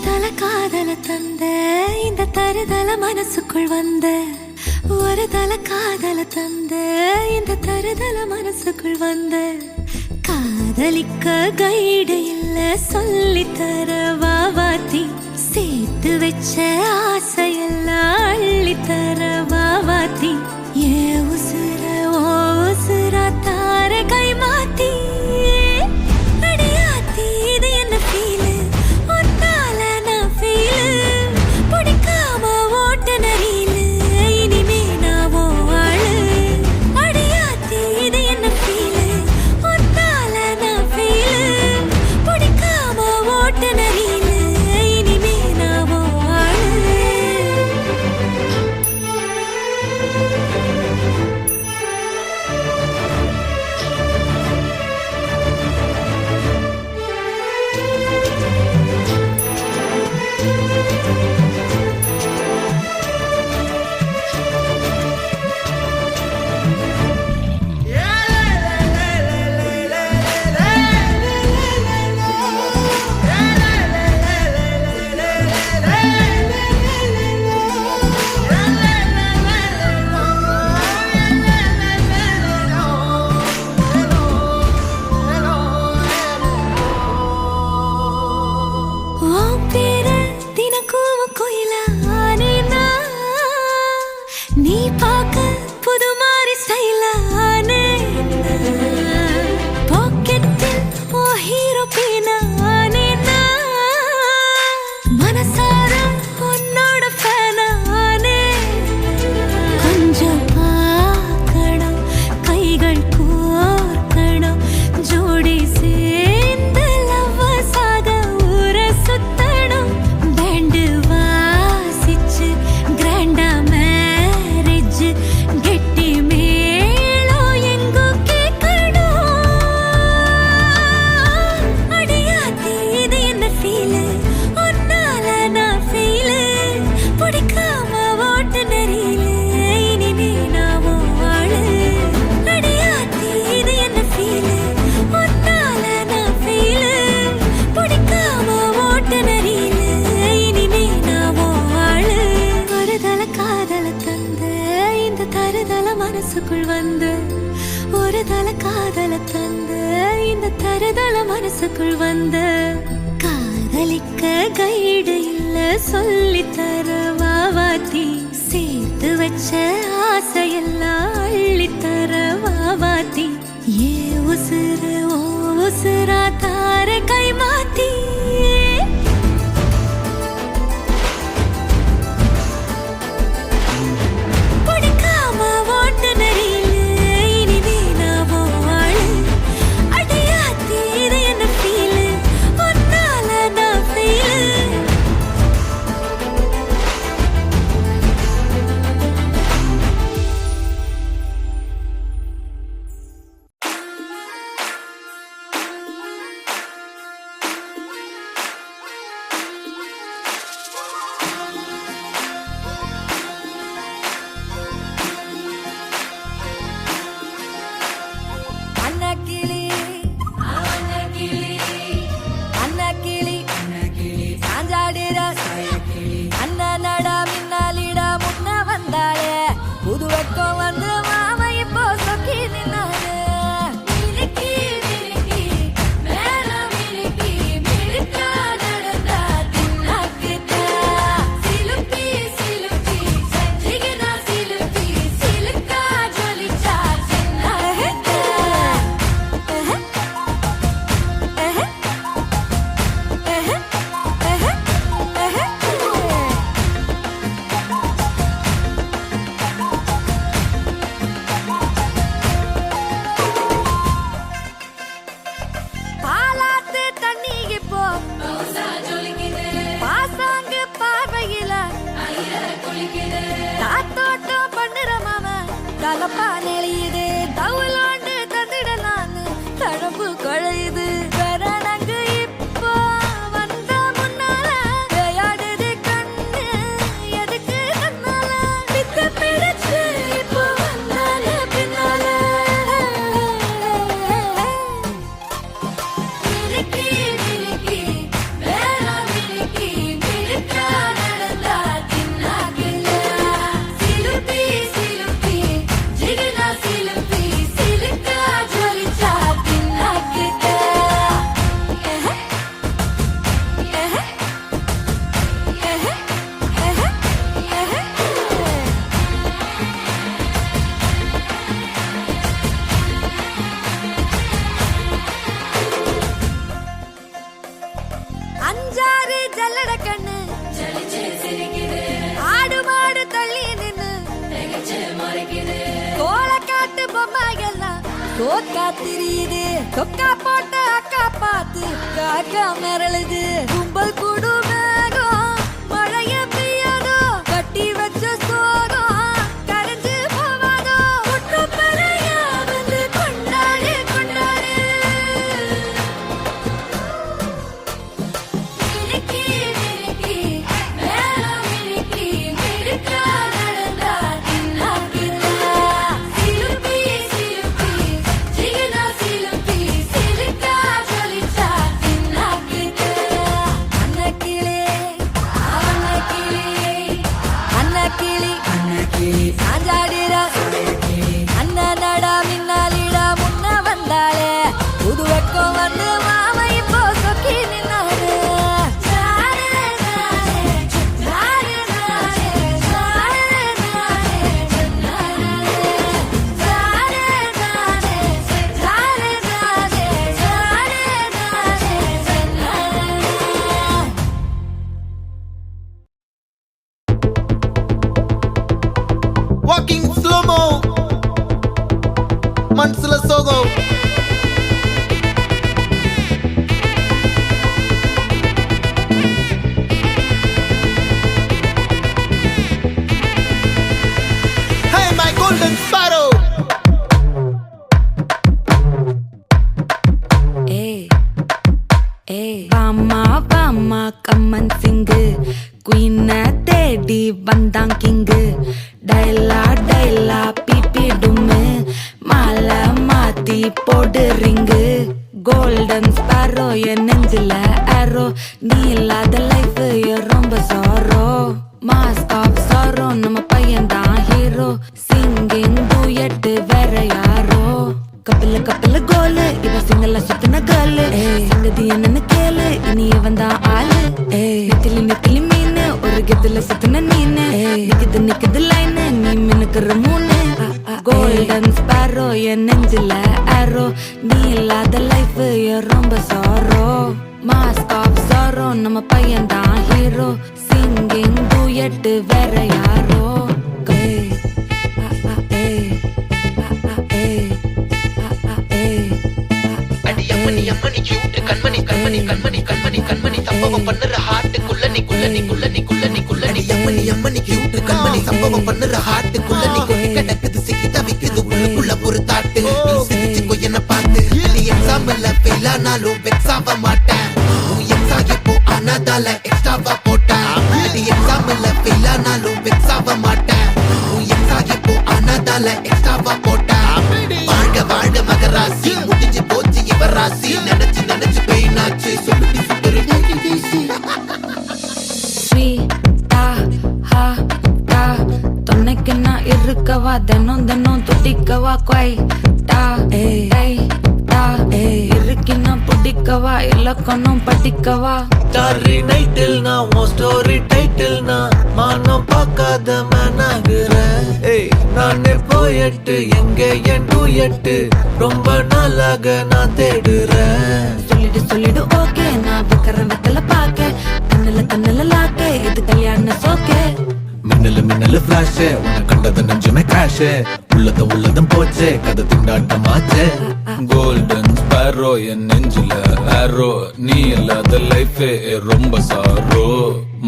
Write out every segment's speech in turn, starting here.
தல காதல தந்த இந்த தருதல மனசுக்குள் வந்த ஒரு தல காதல தந்த இந்த தருதல மனசுக்குள் வந்த காதலிக்க கைடு இல்ல சொல்லி தர வாவாத்தி சேர்த்து வச்ச ஆசையெல்லாம் அள்ளி தர வாவாத்தி ஏ உசுர ஓ உசுரா தார கை மாத்தி நீ பாக்க புது மாறி ஸ்டைலானே பாக்கெட்டில் ஓ ஹீரோ பீனானே மனசார உன்னோட ஃபேனானே கொஞ்சம் பார்க்கணும் கைகள் கோர்க்கணும் ஜோடி சேர்ந்து லவ்வசாக ஊர சுத்தணும் பேண்டு வாசிச்சு கிராண்டா கெட்டி மேளோ எங்கோ கேட்கணும் அடியாத்தி இது என்ன ஃபீலு உன்னால நான் ஃபீலு பிடிக்காம ஓட்டு நெறியில இனிமே நாமோ வாழு அடியாத்தி இது என்ன ஃபீலு உன்னால நான் ஃபீலு பிடிக்காம ஓட்டு நெறியில இனிமே நாமோ வாழு ஒரு தல காதல தந்த இந்த தருதல மனசுக்குள் வந்து ஒரு தல காதல தந்த இந்த தருதல மனசுக்குள் வந்து காதலிக்க கைடு இல்ல சொல்லி தர வாவாத்தி சேர்த்து வச்ச ஆசையெல்லாம் அள்ளி தர வாவாத்தி ஏ உசுறு ஓ உசுரா தார கை மாத்தி தோக்கா தெரியுது தொக்கா போட்ட அக்கா பார்த்து காக்கா மிரளுது கும்பல் கூடு மேகம் மழைய பெய்யாதோ கட்டி வச்ச சோகம் கரைஞ்சு போவாதோ குற்றப்பறையா வந்து கொண்டாடு கொண்டாடு மினுக்கி மினுக்கி மேலம் மினுக்கி மினுக்கா நடந்தா தின்னாக்கிதா சிலுப்பி சிலுப்பி ஜிகனா சிலுப்பி சிலுக்கா ஜொலிச்சா தின்னாக்கிதா அன்னக்கிளி அன்னக்கிளி சாஞ்சாடிரா அண்ணனடா மின்னாலிடா முன்ன வந்தாளே புது வெட்கம் வந்து மாமா இப்போ சொக்கி நின்னாரு Walking slow-mo Mansula Sogo Hey my golden sparrow Bama கம்மன் சிங்கு குயின தேடி வந்தான் கிங்கு டைலா பிபி டும்மு மாலை மாத்தி போடு ரிங்கு கோல்டன் ஸ்பாரோ என் நெஞ்சில ஆரோ நீ இல்லாத லைஃப் ரொம்ப சாரோ மாஸ்க் ஆஃப் சாரோ நம்ம பையன் தான் ஹீரோ சிங்கிங் டூயட் வேற யாரோ கப்பில கோலு இவ சிங்கல்ல சுத்தின கேர்ளு சங்கதி என்னன்னு கேளு இனி இவன் தான் ஆளு நிக்கிலி மீனு ஒரு கெத்துல சுத்தின நீனு நிக்குது லைனு நீ மினுக்குற மூணு கோல்டன் ஸ்பாரோ என் நெஞ்சில ஆரோ நீ இல்லாத லைஃப் ரொம்ப சாரோ மாஸ்க் ஆஃப் சாரோ நம்ம பையன் தான் ஹீரோ சிங்கிங் டூயட் வேற யாரோ அம்மணி கியூட் கண்மணி கண்மணி கண்மணி கண்மணி கண்மணி சம்பவம் பண்ணுற ஹார்ட்டுக்குள்ள நீ அம்மணி கியூட் கண்மணி சம்பவம் பண்ணுற ஹார்ட்டுக்குள்ள நீ கிடக்குது சிக்கி தவிக்குது உள்ளுக்குள்ள ஒரு தாட்டு நீ சிரிச்சுக்கோ என்ன பார்த்து நீ எக்ஸாம்பிள் ஃபெயில் ஆனாலும் வெக்ஸ் ஆக மாட்டேன் உன் எக்ஸாம் இப்போ ஆனாதால எக்ஸ்ட்ராவா போட்டேன் நீ எக்ஸாம்பிள் ஃபெயில் ஆனாலும் வெக்ஸ் ஆக மாட்டேன் உன் எக்ஸாம் இப்போ ஆனாதால எக்ஸ்ட்ராவா போட்டேன் வாழ்க மகராசி முடிஞ்சு போச்சு இவர் ராசி நினைச்சு பெயினாச்சு சொல்லுடி சுந்தரி தொன்னைக்கு நான் இருக்கவா தினம் துடிக்கவா கொய் இருக்கினா பிடிக்கவா இலக்கணம் படிக்கவா டாரி நைட்டில் நான் உன் ஸ்டோரி டைட்டில் நான் மானம் பார்க்காத மேனாகிறேன் நானே போயட்டு எங்க என் டூயட்டு ரொம்ப நாளாக நான் தேடுறேன் சொல்லிடு ஓகே நான் வைக்கிறேன் வெத்தல பாக்க கண்ணுல லாக்க இது கல்யாண சோக்கே மின்னலு ஃபிளாஷ் உன்னை கண்டது நெஞ்சுமே கிராஷ் உள்ளதும் போச்சே கதை திண்டாட்டமாச்சே கோல்டன் ஸ்பாரோ என் நெஞ்சில ஆரோ நீ இல்லாத லைஃப் ரொம்ப சாரோ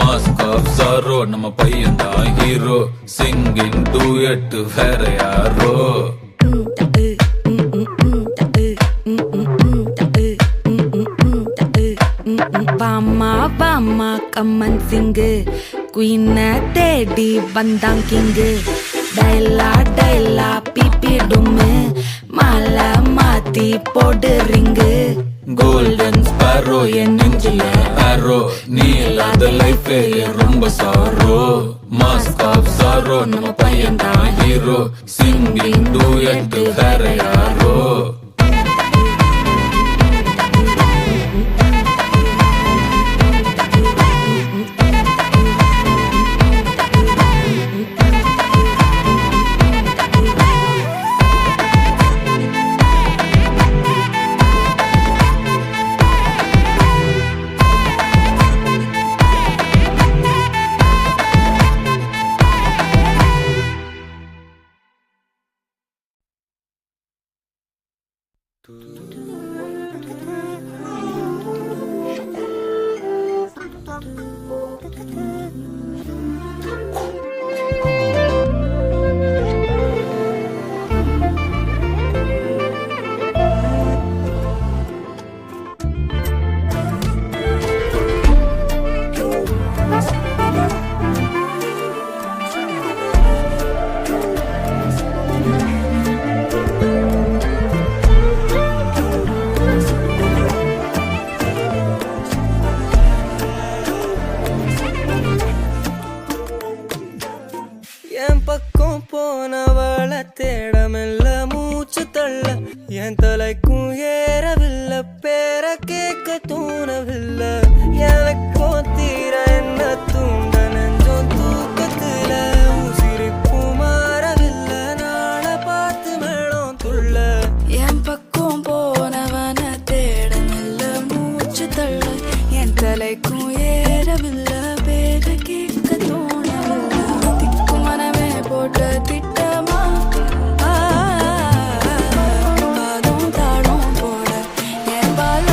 மாஸ்க் ஆஃப் சாரோ நம்ம பையன் தான் ஹீரோ சிங்கிங் டூயட் வேற யாரோ பாமா கம்மன் சிங்கு குயின தேடி வந்தான் கிங்கு டைலா பிபி டும்மு மாலை மாத்தி போடு ரிங்கு கோல்டன் ஸ்பாரோ என் நெஞ்சில ஆரோ நீ இல்லாத லைஃப் ரொம்ப சாரோ மாஸ்க் ஆஃப் சாரோ நம்ம பையன் தான் ஹீரோ சிங்கிங் டூயட் வேற யாரோ என் பக்கம் போனவள தேடமில்ல மூச்சு தள்ள என் தலைக்கும் ஏறவில்லை பேர கேட்க தோணவில்லை எனக்கும் தீர என்ன தூண்ட நெஞ்சம் தூக்கத்துல உசிரிப்பும் மாறவில்லை நாள பார்த்து மேளம் துள்ள என் பக்கம் போனவன தேடமில்ல மூச்சு தள்ள என் தலைக்கும் ஏறவில்லை பேர கேட்க தோணவில்லை திக்கு மனமே போட்ட திட்டமா பாதம் தாடும் போட என் பால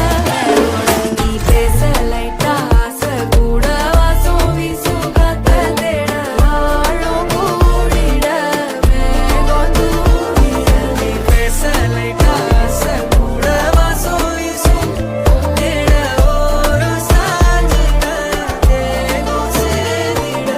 நீ பேச லைட்டா ஆசை கூட வாசம் வீசும் காத்த தேட வாழும் கூடிட மேகம் தூவிட நீ பேச லைட்டா ஆசை கூட வாசம் வீசும் தேட ஒரு சாஞ்சிட தேகம் சேரிட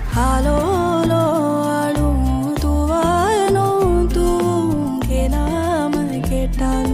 Halo, lo, alu, tu vayano, tu, que la me que tal